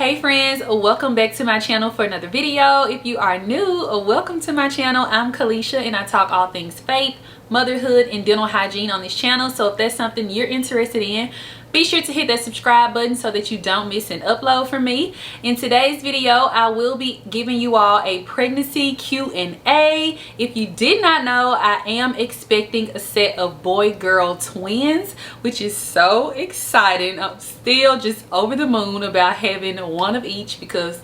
Hey friends, welcome back to my channel for another video. If you are new, welcome to my channel. I'm Kalesha and I talk all things faith, motherhood, and dental hygiene on this channel. So if that's something you're interested in, be sure to hit that subscribe button so that you don't miss an upload from me. In today's video, I will be giving you all a pregnancy Q&A. If you did not know, I am expecting a set of boy-girl twins, which is so exciting. I'm still just over the moon about having one of each because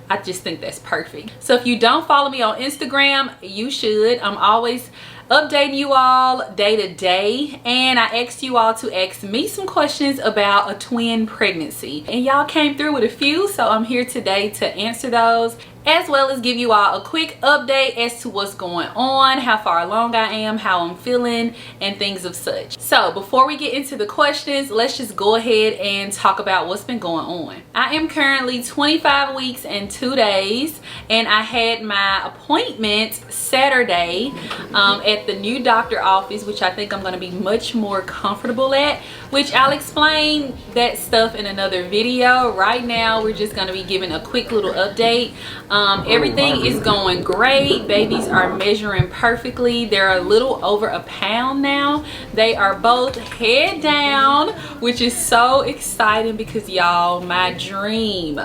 I just think that's perfect. So if you don't follow me on Instagram, you should. I'm always updating you all day to day, and I asked you all to ask me some questions about a twin pregnancy, and y'all came through with a few, so I'm here today to answer those, as well as give you all a quick update as to what's going on, how far along I am, how I'm feeling, and things of such. So before we get into the questions, let's just go ahead and talk about what's been going on. I am currently 25 weeks and 2 days, and I had my appointment Saturday at the new doctor office, which I think I'm going to be much more comfortable at, which I'll explain that stuff in another video. Right now we're just going to be giving a quick little update. Everything is going great. Babies are measuring perfectly. They're a little over a pound now. They are both head down, which is so exciting because y'all, my dream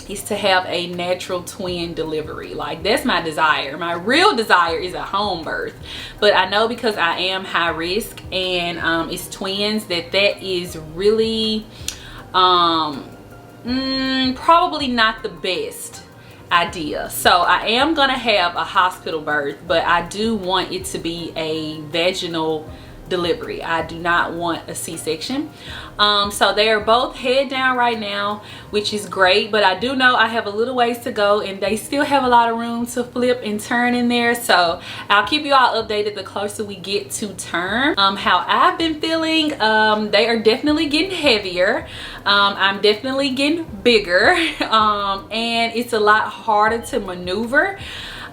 is to have a natural twin delivery. Like, that's my desire. My real desire is a home birth, but I know because I am high risk and it's twins that is really probably not the best idea. So I am gonna have a hospital birth, but I do want it to be a vaginal delivery. I do not want a C-section. So they are both head down right now, which is great, but I do know I have a little ways to go and they still have a lot of room to flip and turn in there. So I'll keep you all updated the closer we get to term. How I've been feeling, they are definitely getting heavier. I'm definitely getting bigger, and it's a lot harder to maneuver.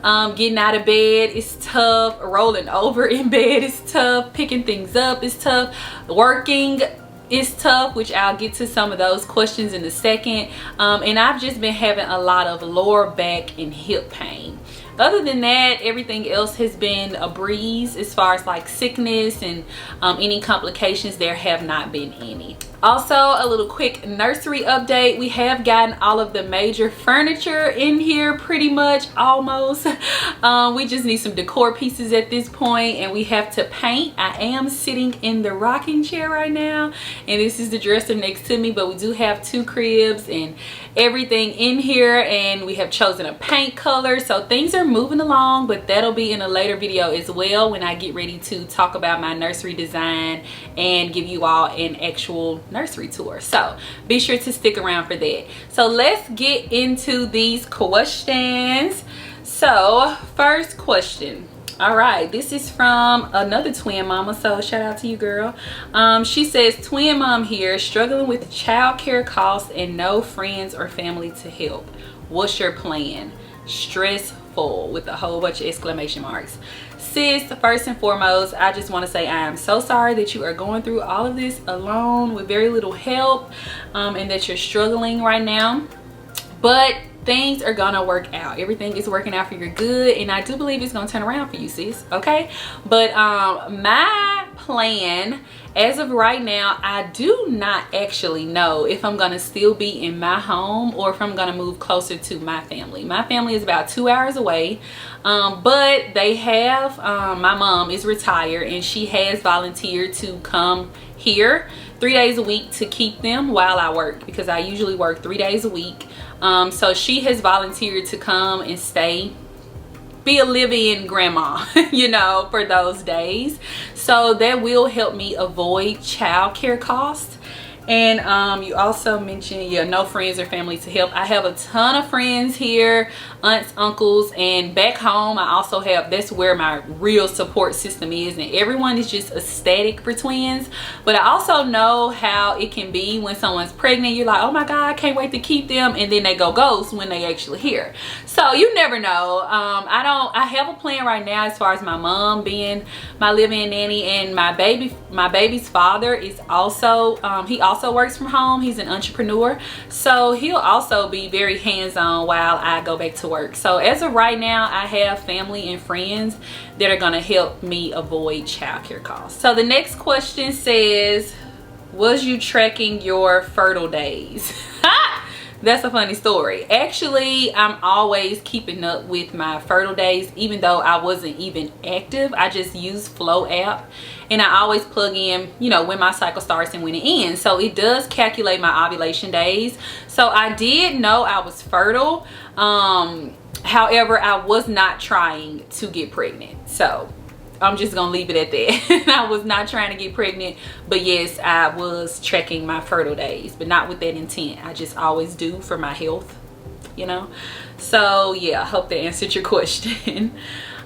Getting out of bed is tough, rolling over in bed is tough, picking things up is tough, working is tough, which I'll get to some of those questions in a second. And I've just been having a lot of lower back and hip pain. Other than that, everything else has been a breeze as far as like sickness and any complications. There have not been any. Also, a little quick nursery update. We have gotten all of the major furniture in here, pretty much, almost. We just need some decor pieces at this point, and we have to paint. I am sitting in the rocking chair right now, and this is the dresser next to me, but we do have 2 cribs and everything in here, and we have chosen a paint color. So things are moving along, but that'll be in a later video as well when I get ready to talk about my nursery design and give you all an actual nursery tour. So be sure to stick around for that. So let's get into these questions. So first question. All right, this is from another twin mama, so shout out to you, girl. She says, twin mom here, struggling with childcare costs and no friends or family to help. What's your plan? Stressful, with a whole bunch of exclamation marks. Sis, first and foremost, I just want to say I am so sorry that you are going through all of this alone with very little help, and that you're struggling right now. But things are gonna work out. Everything is working out for your good, and I do believe it's gonna turn around for you, sis. Okay, but my plan as of right now, I do not actually know if I'm gonna still be in my home or if I'm gonna move closer to my family. My family is about 2 hours away, but they have my mom is retired and she has volunteered to come here 3 days a week to keep them while I work, because I usually work 3 days a week. So she has volunteered to come and stay, be a live-in grandma, you know, for those days. So that will help me avoid childcare costs. And you also mentioned, yeah, no friends or family to help. I have a ton of friends here, aunts, uncles, and back home I also have, that's where my real support system is, and everyone is just ecstatic for twins. But I also know how it can be when someone's pregnant. You're like, oh my god, I can't wait to keep them, and then they go ghost when they actually here. So you never know. I have a plan right now as far as my mom being my live-in nanny, and my baby's father is also he also also works from home. He's an entrepreneur, so he'll also be very hands-on while I go back to work. So as of right now, I have family and friends that are going to help me avoid childcare costs. So the next question says, was you tracking your fertile days? That's a funny story. Actually, I'm always keeping up with my fertile days, even though I wasn't even active. I just use Flow app, and I always plug in, you know, when my cycle starts and when it ends. So it does calculate my ovulation days. So I did know I was fertile. However, I was not trying to get pregnant. So I'm just gonna leave it at that. I was not trying to get pregnant, but yes, I was tracking my fertile days, but not with that intent. I just always do for my health, you know. So yeah, I hope that answered your question.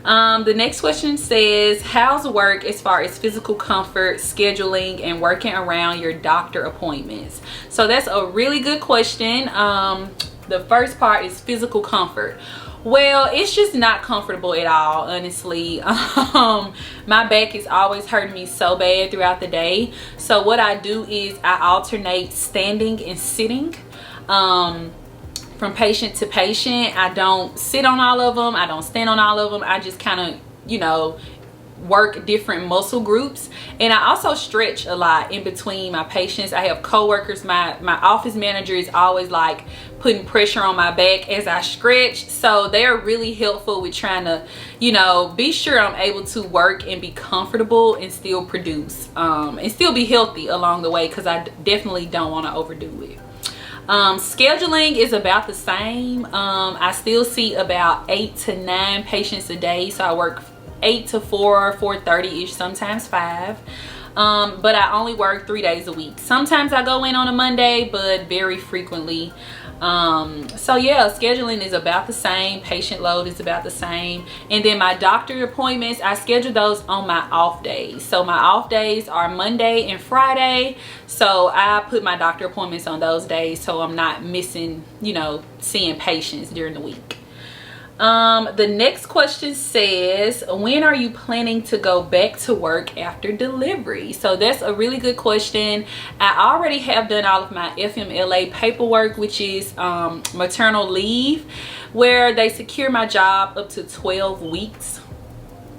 The next question says, how's work as far as physical comfort, scheduling, and working around your doctor appointments? So that's a really good question. The first part is physical comfort. Well, it's just not comfortable at all, honestly. My back is always hurting me so bad throughout the day. So what I do is I alternate standing and sitting from patient to patient. I don't sit on all of them. I don't stand on all of them. I just kind of, you know, work different muscle groups, and I also stretch a lot in between my patients. I have co-workers. My office manager is always like putting pressure on my back as I stretch, so they're really helpful with trying to, you know, be sure I'm able to work and be comfortable and still produce and still be healthy along the way, because I definitely don't want to overdo it. Scheduling is about the same. I still see about 8 to 9 patients a day, so I work 8 to 4, 4:30 ish, sometimes 5. But I only work 3 days a week. Sometimes I go in on a Monday, but very frequently. So yeah, scheduling is about the same. Patient load is about the same. And then my doctor appointments, I schedule those on my off days. So my off days are Monday and Friday. So I put my doctor appointments on those days, so I'm not missing, you know, seeing patients during the week. The next question says, when are you planning to go back to work after delivery? So that's a really good question. I already have done all of my FMLA paperwork, which is maternal leave, where they secure my job up to 12 weeks.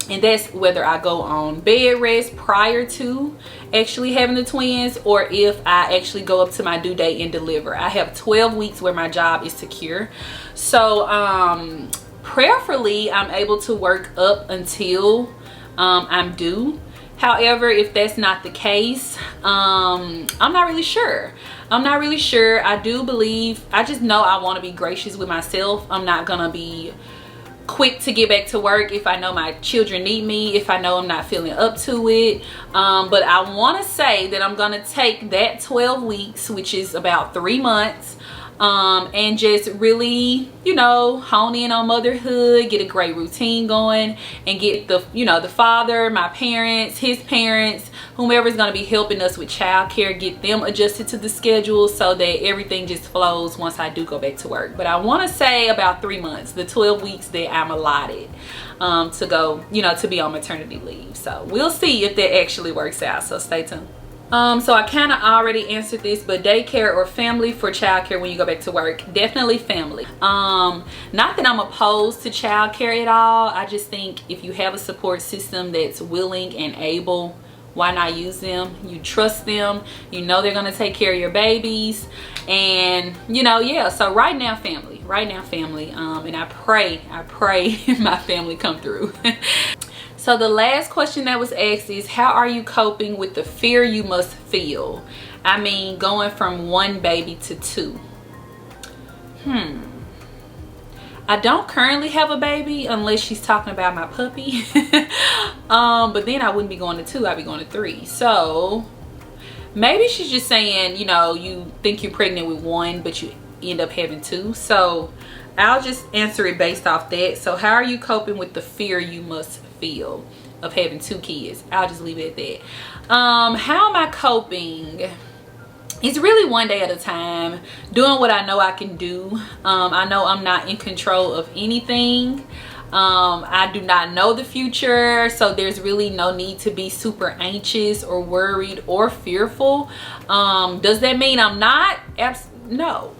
And that's whether I go on bed rest prior to actually having the twins, or if I actually go up to my due date and deliver. I have 12 weeks where my job is secure. So prayerfully, I'm able to work up until I'm due. However, if that's not the case, I'm not really sure. I do believe, I just know I want to be gracious with myself. I'm not gonna be quick to get back to work if I know my children need me, if I know I'm not feeling up to it. But I want to say that I'm gonna take that 12 weeks, which is about 3 months, and just really, you know, hone in on motherhood, get a great routine going, and get the, you know, the father, my parents, his parents, whomever's going to be helping us with childcare, get them adjusted to the schedule so that everything just flows once I do go back to work. But I want to say about 3 months, the 12 weeks that I'm allotted to go, you know, to be on maternity leave. So we'll see if that actually works out, so stay tuned. So I kind of already answered this, but daycare or family for childcare when you go back to work? Definitely family. Not that I'm opposed to childcare at all. I just think if you have a support system that's willing and able, why not use them? You trust them, you know they're gonna take care of your babies, and you know, yeah. So right now family, and I pray my family come through. So the last question that was asked is, how are you coping with the fear you must feel? I mean, going from 1 baby to 2. I don't currently have a baby, unless she's talking about my puppy. But then I wouldn't be going to 2, I'd be going to 3. So maybe she's just saying, you know, you think you're pregnant with 1, but you end up having 2. So I'll just answer it based off that. So how are you coping with the fear you must feel of having 2 kids? I'll just leave it at that. How am I coping? It's really one day at a time, doing what I know I can do. I know I'm not in control of anything. I do not know the future, so there's really no need to be super anxious or worried or fearful. Does that mean I'm not? No,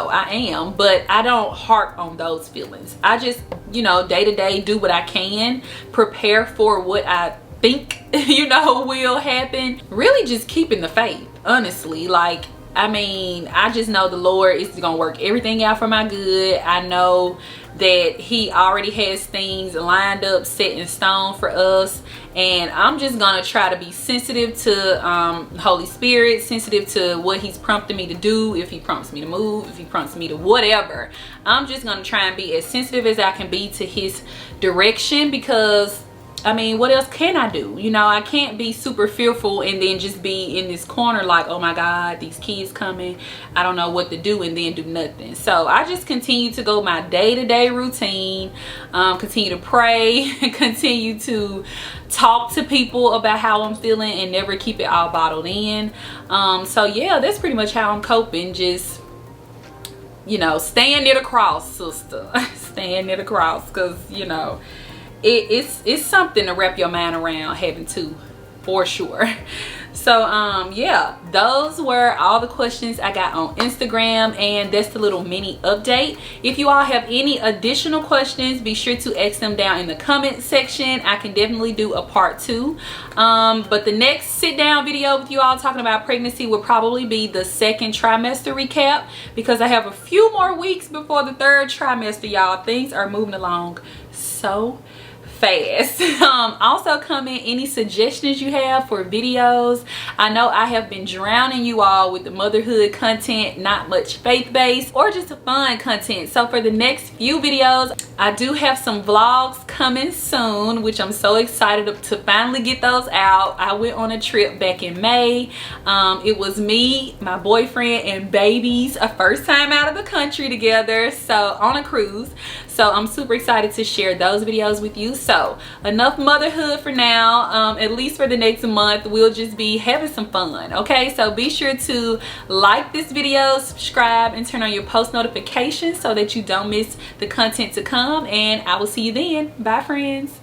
I am, but I don't harp on those feelings. I just, you know, day to day do what I can, prepare for what I think will happen. Really just keeping the faith, honestly. Like, I mean, I just know the Lord is gonna work everything out for my good. I know that he already has things lined up, set in stone for us, and I'm just gonna try to be sensitive to Holy Spirit, sensitive to what he's prompting me to do. If he prompts me to move, if he prompts me to whatever, I'm just gonna try and be as sensitive as I can be to his direction, because I mean, what else can I do? You know, I can't be super fearful and then just be in this corner like, oh my God, these kids coming, I don't know what to do, and then do nothing. So I just continue to go my day-to-day routine, continue to pray, continue to talk to people about how I'm feeling, and never keep it all bottled in. So yeah, that's pretty much how I'm coping. Just, you know, staying near the cross, sister. Staying near the cross, because, you know, it's something to wrap your mind around, having to, for sure. So yeah, those were all the questions I got on Instagram, and that's the little mini update. If you all have any additional questions, be sure to ask them down in the comment section. I can definitely do a part 2, but the next sit down video with you all talking about pregnancy will probably be the 2nd trimester recap, because I have a few more weeks before the 3rd trimester, y'all. Things are moving along so fast. Also comment any suggestions you have for videos. I know I have been drowning you all with the motherhood content, not much faith-based or just fun content. So for the next few videos, I do have some vlogs coming soon, which I'm so excited to finally get those out. I went on a trip back in May. It was me, my boyfriend, and babies, a first time out of the country together, so on a cruise. So I'm super excited to share those videos with you. So enough motherhood for now. At least for the next month, we'll just be having some fun. Okay, so be sure to like this video, subscribe, and turn on your post notifications so that you don't miss the content to come. And I will see you then. Bye, friends.